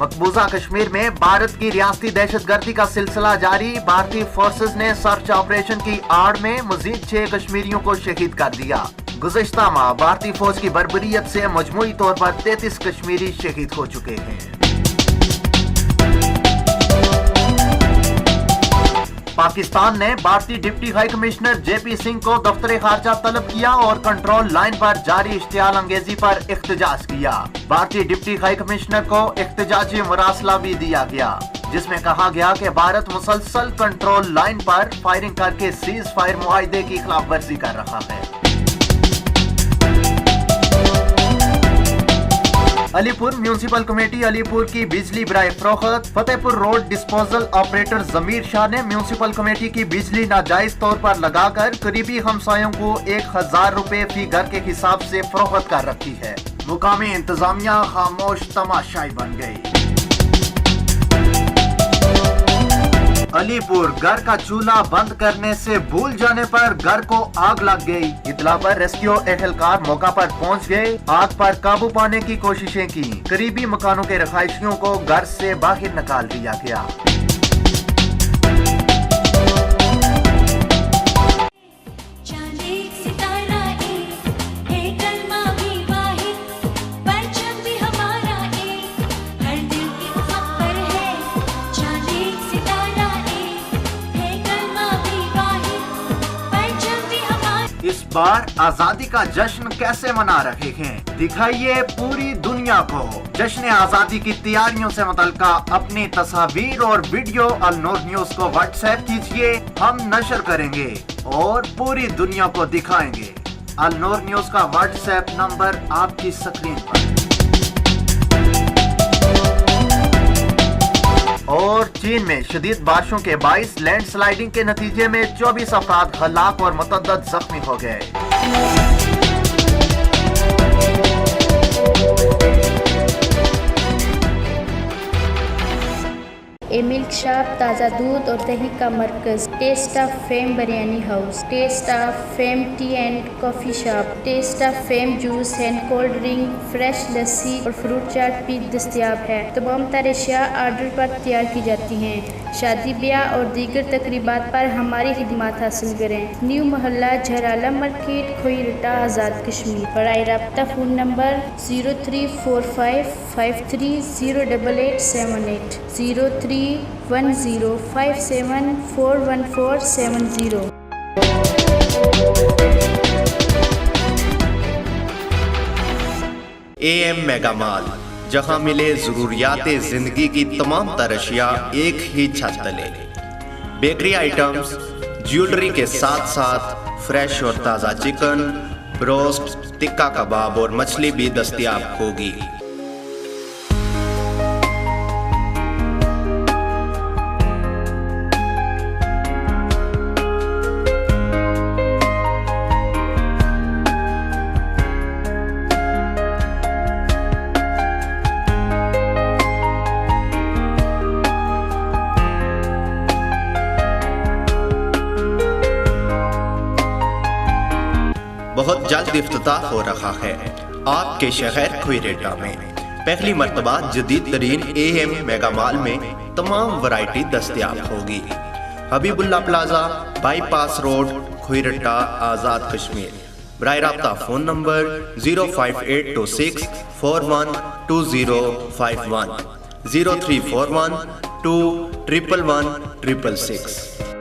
मकबूजा कश्मीर में भारत की रियासती दहशतगर्दी का सिलसिला जारी। भारतीय फोर्सेस ने सर्च ऑपरेशन की आड़ में मजीद 6 कश्मीरियों को शहीद कर दिया। गुज़श्ता माह भारतीय फौज की बर्बरियत से मजमूई तौर पर 33 कश्मीरी शहीद हो चुके हैं। पाकिस्तान ने भारतीय deputy high commissioner JP Singh को दफ्तर खारजा तलब किया और कंट्रोल लाइन पर जारी इश्तियाल अंगेजी पर इख्तिजाज किया। भारतीय डिप्टी हाई कमिश्नर को इख्तिजाजी मुरासला भी दिया गया, जिसमें कहा गया कि भारत मुसलसल कंट्रोल लाइन पर फायरिंग करके सीज फायर मुआहदे की खिलाफ वर्जी कर रहा है। अलीपुर म्यूनिसिपल कमेटी अलीपुर की बिजली बराए फरोख्त। फतेहपुर रोड डिस्पोजल ऑपरेटर जमीर शाह ने म्यूनिसिपल कमेटी की बिजली नाजायज तौर पर लगाकर करीबी हमसायों को 1000 रुपए फी घर के हिसाब से फरोख्त कर रखी है। मुकामी इंतजामिया खामोश तमाशाई बन गई। अलीपुर घर का चूल्हा बंद करने से भूल जाने पर घर को आग लग गई। इतला पर रेस्क्यू एहलकार मौका पर पहुंच गए। आग पर काबू पाने की कोशिशें की। करीबी मकानों के रहायशियों को घर से बाहर निकाल दिया गया। इस बार आजादी का जश्न कैसे मना रहे हैं, दिखाइए पूरी दुनिया को। जश्न आजादी की तैयारियों से मुतल्लिका अपनी तस्वीर और वीडियो अलनूर न्यूज को व्हाट्सएप कीजिए, हम नशर करेंगे और पूरी दुनिया को दिखाएंगे। अलनूर न्यूज का व्हाट्सएप नंबर आपकी स्क्रीन पर। और चीन में शदीद बारिशों के बाइस लैंडस्लाइडिंग के नतीजे में 24 अफराद हलाक और मुतअद्दिद जख्मी हो गए। ए मिल्क शॉप, ताज़ा दूध और दही का मरकज, taste of fame biryani house, taste of fame tea and coffee shop, taste of fame juice and cold drink, fresh lassi और फ्रूट चाट भी दस्तयाब है। तमाम तरह अशिया ऑर्डर पर तैयार की जाती हैं। शादी ब्याह और दीगर तकरीबात पर हमारी खिदमत हासिल करें। न्यू मोहल्ला झराला मार्केट, खोईरटा, आज़ाद कश्मीर। बराए राब्ता phone number 0345530878 0310574140। AM mega mall, जहां मिले जरूरियाते जिंदगी की तमाम तरशिया एक ही छत तले। बेकरी आइटम्स, ज्वेलरी के साथ साथ फ्रेश और ताज़ा चिकन, ब्रोस्ट, टिक्का कबाब और मछली भी दस्तयाब होगी। बहुत जल्द इफ्तिताह हो रहा है आपके शहर खोईरटा में। पहली मर्तबा जदीद तरीन AM मेगा मॉल में तमाम वैरायटी दस्तयाब होगी। Habibullah plaza, bypass road, खोईरटा, Azad Kashmir. बराए राब्ता फ़ोन नंबर 05826412051, 0341211166।